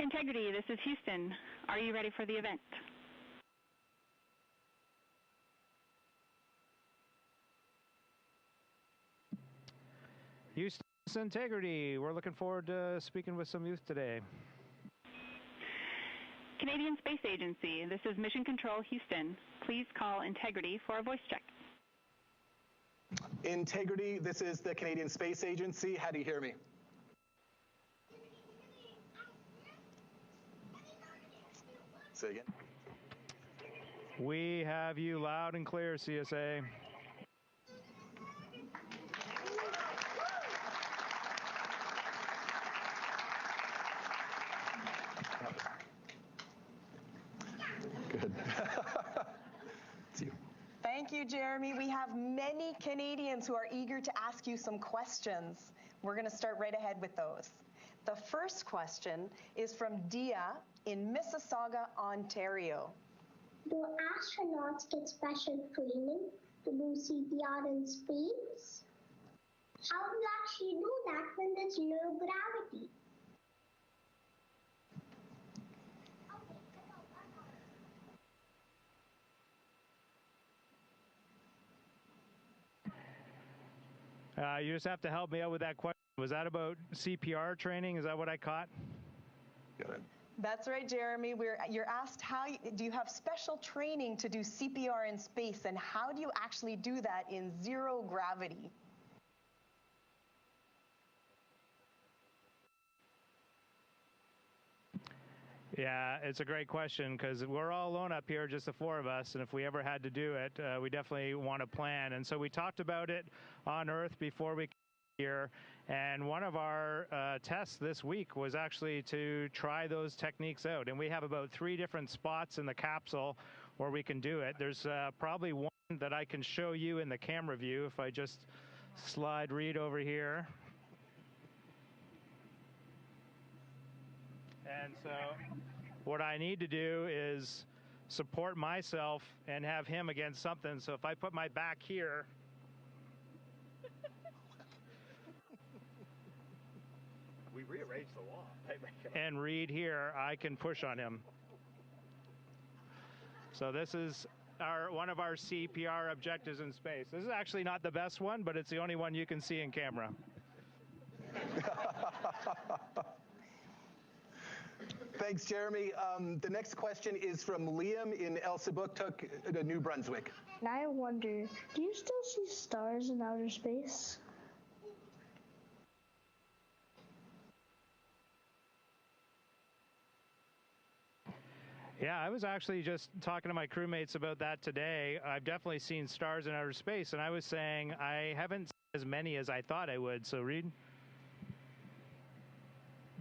Integrity, this is Houston. Are you ready for the event? Houston Integrity, we're looking forward to speaking with some youth today. Canadian Space Agency, this is Mission Control Houston. Please call Integrity for a voice check. Integrity, this is the Canadian Space Agency. How do you hear me? Say again. We have you loud and clear, CSA. Good. It's you. Thank you, Jeremy. We have many Canadians who are eager to ask you some questions. We're going to start right ahead with those. The first question is from Dia in Mississauga, Ontario. Do astronauts get special training to do CPR in space? How do you actually do that when there's no gravity? You just have to help me out with that question. Was that about CPR training? Is that what I caught? Got it. That's right, Jeremy. You're asked do you have special training to do CPR in space, and how do you actually do that in zero gravity? Yeah, it's a great question because we're all alone up here, just the four of us, and if we ever had to do it, we definitely want to plan. And so we talked about it on Earth before we came here, and one of our tests this week was actually to try those techniques out. And we have about 3 different spots in the capsule where we can do it. There's probably one that I can show you in the camera view if I just slide Reed over here. And so what I need to do is support myself and have him against something. So if I put my back here, we rearranged the wall. and Reed here, I can push on him. So this is one of our CPR objectives in space. This is actually not the best one, but it's the only one you can see in camera. Thanks, Jeremy. The next question is from Liam in Elsipogtog, New Brunswick. And I wonder, do you still see stars in outer space? Yeah, I was actually just talking to my crewmates about that today. I've definitely seen stars in outer space, and I was saying I haven't seen as many as I thought I would. So, Reed?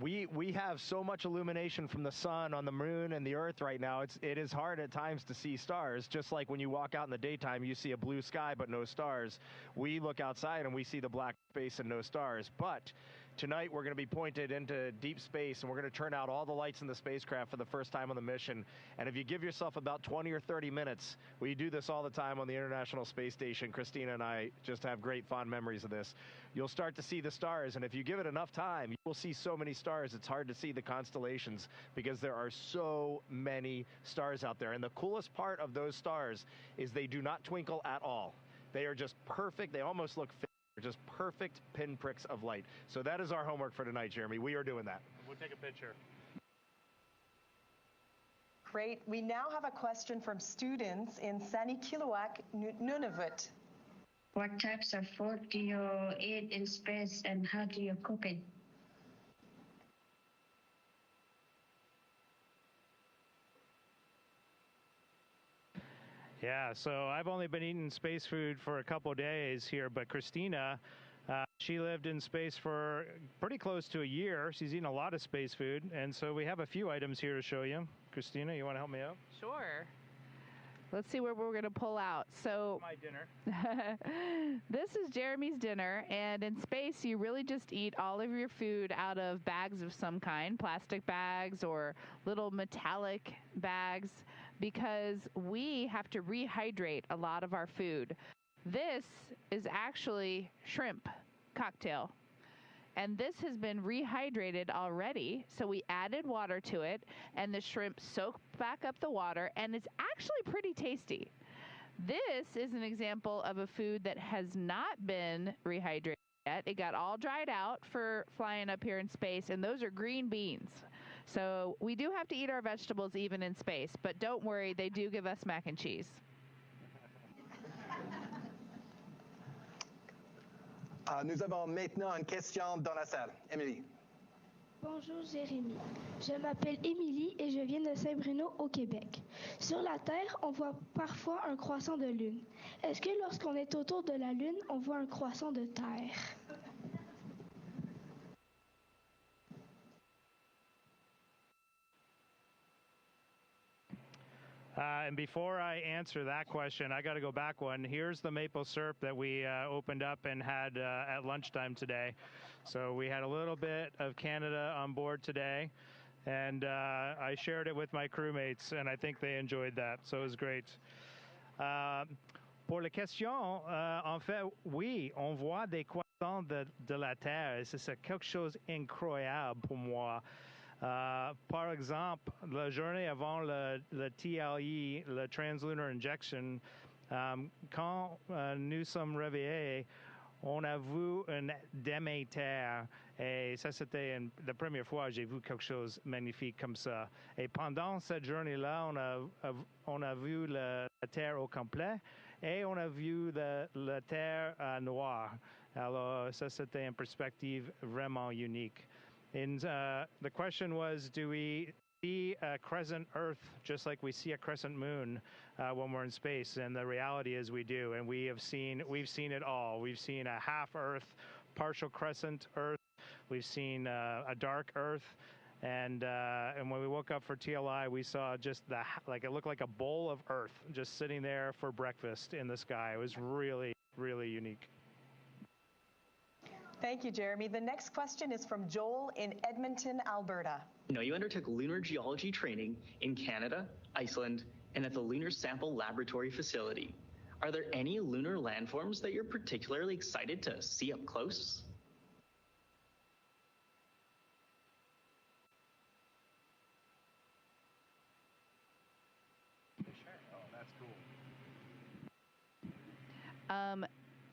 We have so much illumination from the sun on the moon and the earth right now. It is hard at times to see stars. Just like when you walk out in the daytime, you see a blue sky but no stars. We look outside and we see the black space and no stars. But tonight we're going to be pointed into deep space, and we're going to turn out all the lights in the spacecraft for the first time on the mission. And if you give yourself about 20 or 30 minutes, we do this all the time on the International Space Station. Christina and I just have great fond memories of this. You'll start to see the stars, and if you give it enough time, you will see so many stars. It's hard to see the constellations because there are so many stars out there. And the coolest part of those stars is they do not twinkle at all. They are just perfect. They almost look fake. They're just perfect pinpricks of light. So that is our homework for tonight, Jeremy. We are doing that. We'll take a picture. Great. We now have a question from students in Sanikiluaq, Nunavut. What types of food do you eat in space, and how do you cook it? Yeah, so I've only been eating space food for a couple of days here, but Christina, she lived in space for pretty close to a year. She's eaten a lot of space food, and so we have a few items here to show you. Christina, you want to help me out? Sure. Let's see what we're going to pull out. So my dinner. This is Jeremy's dinner, and in space you really just eat all of your food out of bags of some kind, plastic bags or little metallic bags, because we have to rehydrate a lot of our food. This is actually shrimp cocktail. And this has been rehydrated already. So we added water to it, and the shrimp soaked back up the water, and it's actually pretty tasty. This is an example of a food that has not been rehydrated yet. It got all dried out for flying up here in space, and those are green beans. So we do have to eat our vegetables even in space, but don't worry, they do give us mac and cheese. Nous avons maintenant une question dans la salle. Émilie. Bonjour Jérémy, je m'appelle Émilie et je viens de Saint-Bruno au Québec. Sur la Terre, on voit parfois un croissant de lune. Est-ce que lorsqu'on est autour de la lune, on voit un croissant de Terre? And before I answer that question, I got to go back one. Here's the maple syrup that we opened up and had at lunchtime today. So we had a little bit of Canada on board today, and I shared it with my crewmates, and I think they enjoyed that. So it was great. Pour la question, en fait, oui, on voit des croissants de la Terre, et c'est quelque chose d'incroyable pour moi. Par exemple, la journée avant le TLE, le Translunar Injection, quand nous sommes réveillés, on a vu une demi-terre. Et ça, c'était la première fois que j'ai vu quelque chose de magnifique comme ça. Et pendant cette journée-là, on a vu la Terre au complet et on a vu la Terre noire. Alors, ça, c'était une perspective vraiment unique. And the question was, do we see a crescent Earth just like we see a crescent moon when we're in space? And the reality is we do, and we've seen it all. We've seen a half Earth, partial crescent Earth. We've seen a dark Earth, and when we woke up for TLI, we saw just it looked like a bowl of Earth just sitting there for breakfast in the sky. It was really, really unique. Thank you, Jeremy. The next question is from Joel in Edmonton, Alberta. You undertook lunar geology training in Canada, Iceland, and at the Lunar Sample Laboratory facility. Are there any lunar landforms that you're particularly excited to see up close? Oh, that's cool.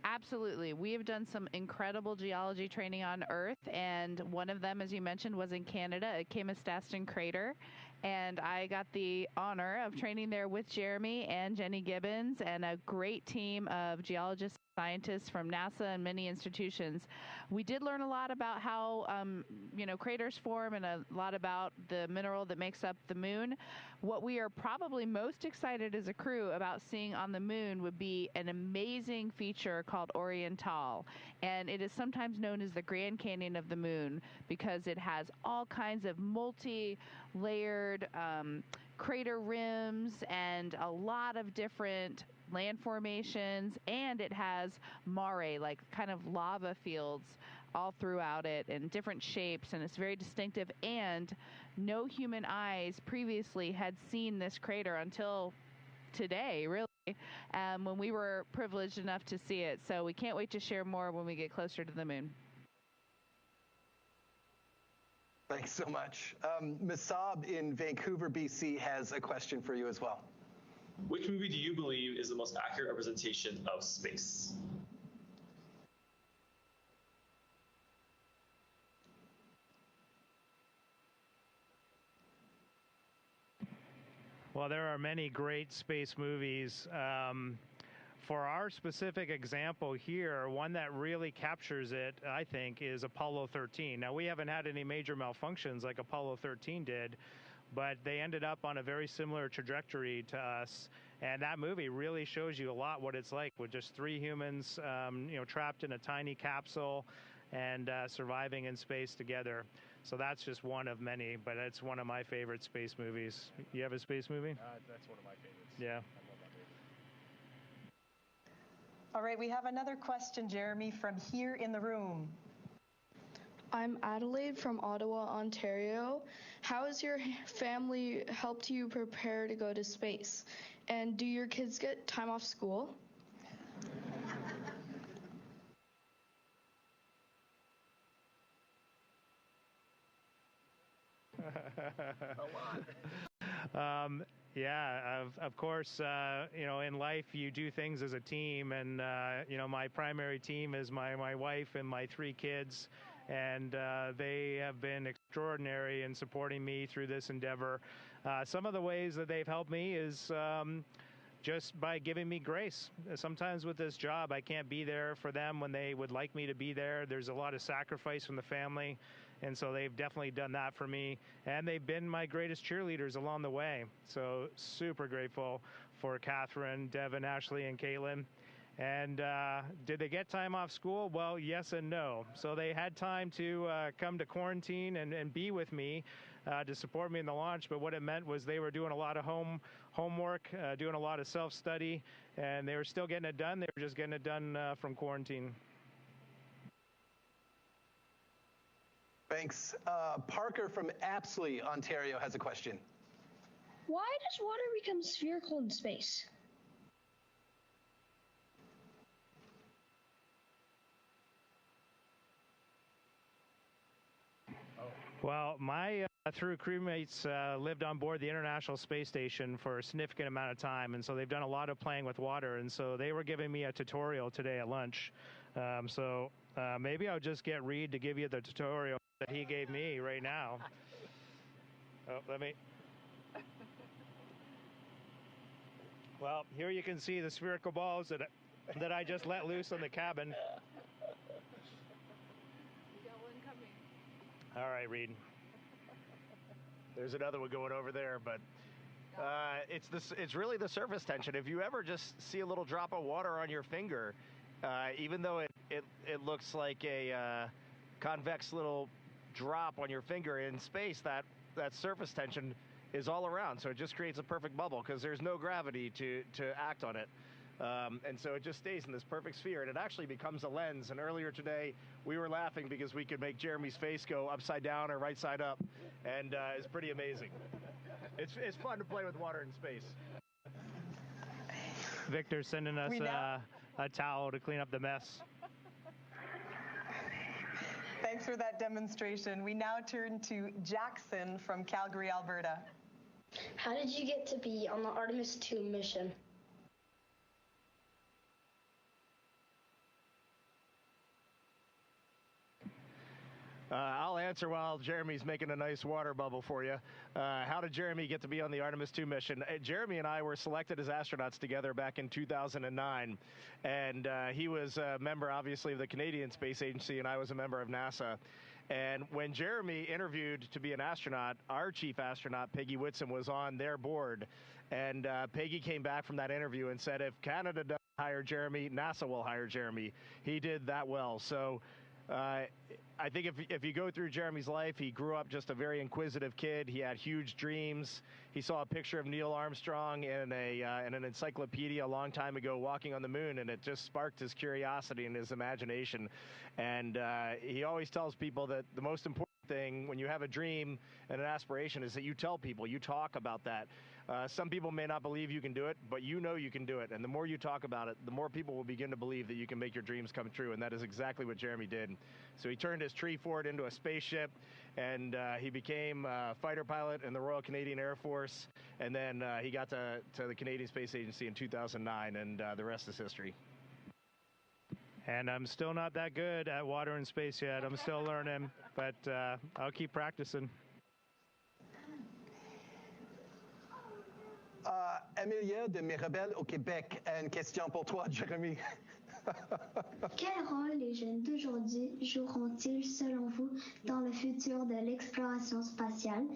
Absolutely. We have done some incredible geology training on Earth, and one of them, as you mentioned, was in Canada at Kamastaston Crater. And I got the honor of training there with Jeremy and Jenny Gibbons and a great team of geologists, scientists from NASA and many institutions. We did learn a lot about how, craters form and a lot about the mineral that makes up the moon. What we are probably most excited as a crew about seeing on the moon would be an amazing feature called Orion. And it is sometimes known as the Grand Canyon of the moon because it has all kinds of multi-layered crater rims and a lot of different land formations, and it has mare, like kind of lava fields all throughout it in different shapes, and it's very distinctive, and no human eyes previously had seen this crater until today, really, when we were privileged enough to see it. So we can't wait to share more when we get closer to the moon. Thanks so much. Masab in Vancouver, BC has a question for you as well. Which movie do you believe is the most accurate representation of space? Well, there are many great space movies. For our specific example here, one that really captures it, I think, is Apollo 13. Now, we haven't had any major malfunctions like Apollo 13 did, but they ended up on a very similar trajectory to us. And that movie really shows you a lot what it's like with just 3 humans, trapped in a tiny capsule and surviving in space together. So that's just one of many, but it's one of my favorite space movies. You have a space movie? That's one of my favorites. Yeah. I love that movie. All right, we have another question, Jeremy, from here in the room. I'm Adelaide from Ottawa, Ontario. How has your family helped you prepare to go to space? And do your kids get time off school? A lot. Yeah, of course, in life you do things as a team, and my primary team is my wife and my 3 kids, and they have been extraordinary in supporting me through this endeavor. Some of the ways that they've helped me is just by giving me grace. Sometimes with this job, I can't be there for them when they would like me to be there. There's a lot of sacrifice from the family, and so they've definitely done that for me. And they've been my greatest cheerleaders along the way. So super grateful for Catherine, Devin, Ashley, and Caitlin. And did they get time off school? Well, yes and no. So they had time to come to quarantine and be with me to support me in the launch. But what it meant was they were doing a lot of homework, doing a lot of self-study, and they were still getting it done. They were just getting it done from quarantine. Thanks. Parker from Apsley, Ontario, has a question. Why does water become spherical in space? Well, my 3 crewmates lived on board the International Space Station for a significant amount of time, and so they've done a lot of playing with water, and so they were giving me a tutorial today at lunch. So maybe I'll just get Reed to give you the tutorial that he gave me right now. Oh, Well, here you can see the spherical balls that I just let loose on the cabin. We got one coming. All right, Reed. There's another one going over there, but it's really the surface tension. If you ever just see a little drop of water on your finger, even though it looks like a convex little drop on your finger in space, that surface tension is all around. So it just creates a perfect bubble because there's no gravity to act on it. And so it just stays in this perfect sphere, and it actually becomes a lens. And earlier today, we were laughing because we could make Jeremy's face go upside down or right side up, and it's pretty amazing. It's fun to play with water in space. Victor's sending us a towel to clean up the mess. Thanks for that demonstration. We now turn to Jackson from Calgary, Alberta. How did you get to be on the Artemis 2 mission? I'll answer while Jeremy's making a nice water bubble for you. How did Jeremy get to be on the Artemis 2 mission? Jeremy and I were selected as astronauts together back in 2009, and he was a member, obviously, of the Canadian Space Agency, and I was a member of NASA. And when Jeremy interviewed to be an astronaut, our chief astronaut, Peggy Whitson, was on their board. And Peggy came back from that interview and said, if Canada doesn't hire Jeremy, NASA will hire Jeremy. He did that well. So I think if you go through Jeremy's life, he grew up just a very inquisitive kid. He had huge dreams. He saw a picture of Neil Armstrong in an encyclopedia a long time ago walking on the moon, and it just sparked his curiosity and his imagination. And he always tells people that the most important thing when you have a dream and an aspiration is that you tell people, you talk about that. Some people may not believe you can do it, but you know you can do it. And the more you talk about it, the more people will begin to believe that you can make your dreams come true. And that is exactly what Jeremy did. So he turned his tree fort into a spaceship, and he became a fighter pilot in the Royal Canadian Air Force. And then he got to the Canadian Space Agency in 2009, and the rest is history. And I'm still not that good at water and space yet. I'm still learning, but I'll keep practicing. Amelia de Mirabel au Québec a une question pour toi, Jérémy. Quel rôle les jeunes d'aujourd'hui joueront-ils, selon vous, dans le futur de l'exploration spatiale?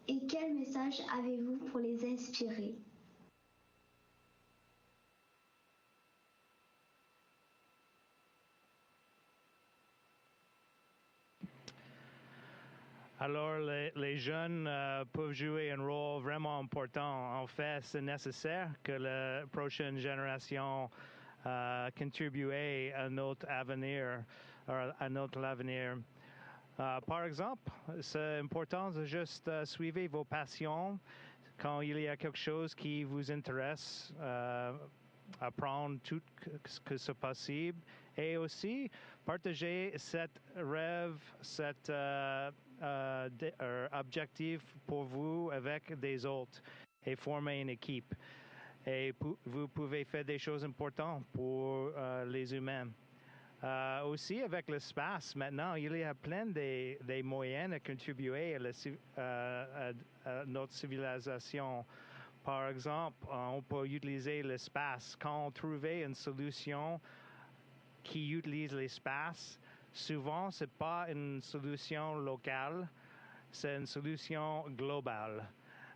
Et quel message avez-vous pour les inspirer? Alors, les jeunes peuvent jouer un rôle vraiment important. En fait, c'est nécessaire que la prochaine génération contribue à notre avenir, par exemple, c'est important de juste suivre vos passions. Quand il y a quelque chose qui vous intéresse, apprendre tout ce que c'est possible. Et aussi, partager cet rêve, cette objectif pour vous avec des autres et former une équipe. Et vous pouvez faire des choses importantes pour les humains. Aussi, avec l'espace, maintenant, il y a plein des moyens de contribuer à notre civilisation. Par exemple, on peut utiliser l'espace. Quand on trouve une solution qui utilise l'espace, souvent, ce n'est pas une solution locale, c'est une solution globale.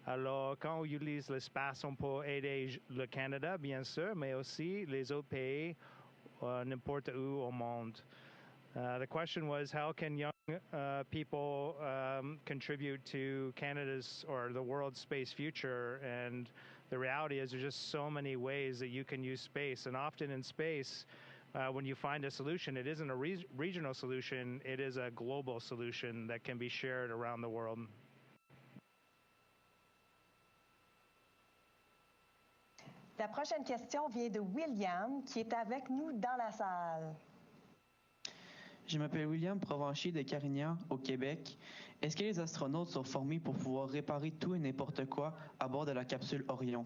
Alors, quand on utilise l'espace, on peut aider le Canada, bien sûr, mais aussi les autres pays, n'importe où au monde. The question was, how can young people contribute to Canada's or the world's space future? And the reality is there's just so many ways that you can use space. And often in space, when you find a solution, it isn't a regional solution, it is a global solution that can be shared around the world. La prochaine question vient de William, qui est avec nous dans la salle. Je m'appelle William, provencher de Carignan, au Québec. Est-ce que les astronautes sont formés pour pouvoir réparer tout et n'importe quoi à bord de la capsule Orion?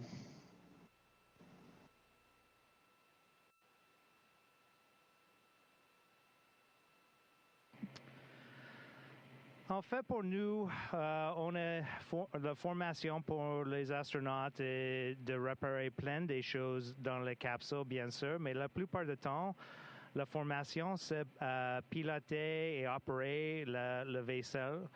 En fait, pour nous, on a la formation pour les astronautes et de réparer plein des choses dans les capsules, bien sûr, mais la plupart du temps, la formation, c'est piloter et opérer le vaisseau.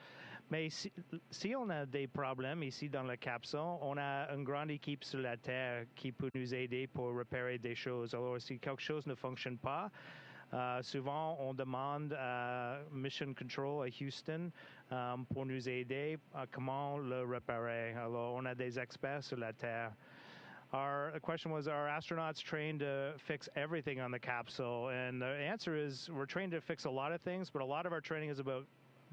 Mais si on a des problèmes ici dans la capsule, on a une grande équipe sur la Terre qui peut nous aider pour réparer des choses. Alors, si quelque chose ne fonctionne pas, souvent, on demande à Mission Control à Houston pour nous aider à comment le réparer. Alors, on a des experts sur la Terre. The question was, are astronauts trained to fix everything on the capsule? And the answer is, we're trained to fix a lot of things, but a lot of our training is about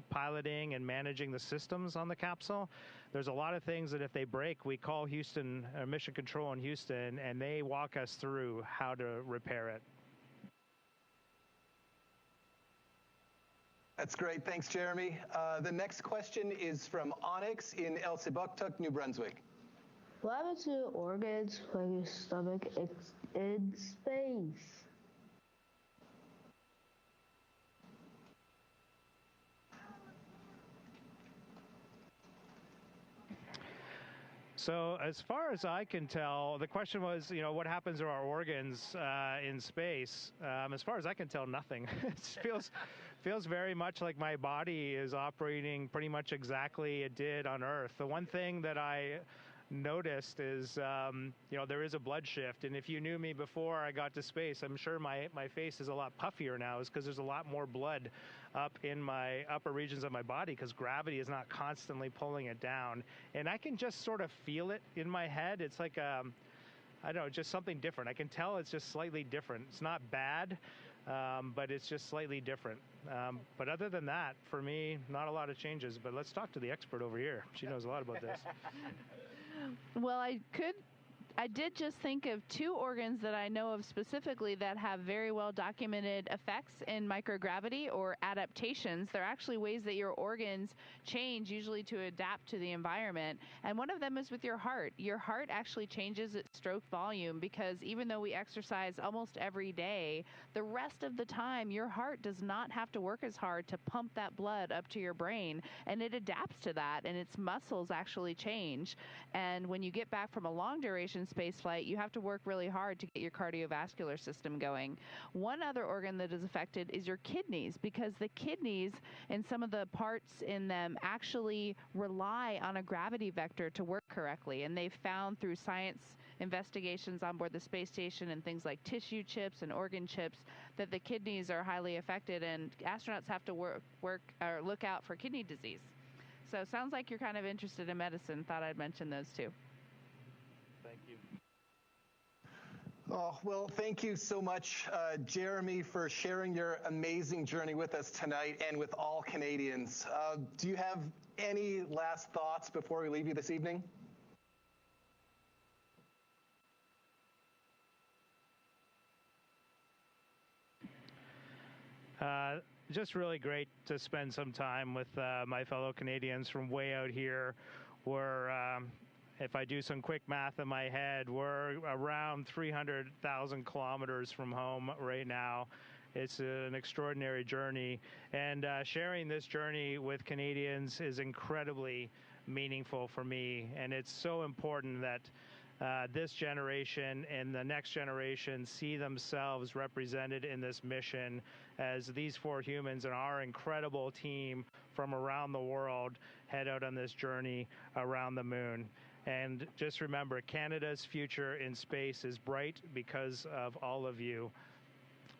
piloting and managing the systems on the capsule. There's a lot of things that if they break, we call Houston, Mission Control in Houston, and they walk us through how to repair it. That's great. Thanks, Jeremy. The next question is from Onyx in Elsipogtog, New Brunswick. What happens to organs like your stomach in space? So as far as I can tell, the question was, what happens to our organs in space? As far as I can tell, nothing. It feels very much like my body is operating pretty much exactly it did on Earth. The one thing that I noticed is, there is a blood shift. And if you knew me before I got to space, I'm sure my face is a lot puffier now, is because there's a lot more blood up in my upper regions of my body because gravity is not constantly pulling it down. And I can just sort of feel it in my head. It's like, I don't know, just something different. I can tell it's just slightly different. It's not bad, but it's just slightly different. But other than that, for me, not a lot of changes. But let's talk to the expert over here. She knows a lot about this. Well, I did just think of two organs that I know of specifically that have very well documented effects in microgravity or adaptations. They're actually ways that your organs change, usually to adapt to the environment. And one of them is with your heart. Your heart actually changes its stroke volume because even though we exercise almost every day, the rest of the time your heart does not have to work as hard to pump that blood up to your brain. And it adapts to that, and its muscles actually change. And when you get back from a long duration space flight, you have to work really hard to get your cardiovascular system going. One other organ that is affected is your kidneys, because the kidneys and some of the parts in them actually rely on a gravity vector to work correctly. And they've found through science investigations on board the space station and things like tissue chips and organ chips that the kidneys are highly affected, and astronauts have to work or look out for kidney disease. So it sounds like you're kind of interested in medicine. Thought I'd mention those two. Thank you. Oh, well, thank you so much, Jeremy, for sharing your amazing journey with us tonight and with all Canadians. Do you have any last thoughts before we leave you this evening? just really great to spend some time with my fellow Canadians from way out here. We're, if I do some quick math in my head, we're around 300,000 kilometers from home right now. It's an extraordinary journey, and sharing this journey with Canadians is incredibly meaningful for me, and it's so important that this generation and the next generation see themselves represented in this mission as these 4 humans and our incredible team from around the world head out on this journey around the moon. And just remember, Canada's future in space is bright because of all of you.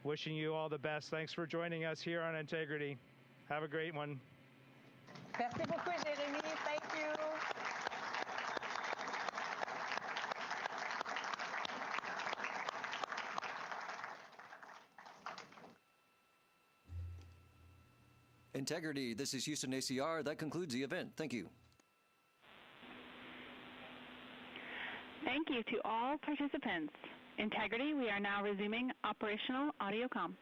Wishing you all the best. Thanks for joining us here on Integrity. Have a great one. Merci beaucoup, Jérémy. Thank you. Integrity, this is Houston ACR. That concludes the event. Thank you. Thank you to all participants. Integrity, we are now resuming operational audio comm.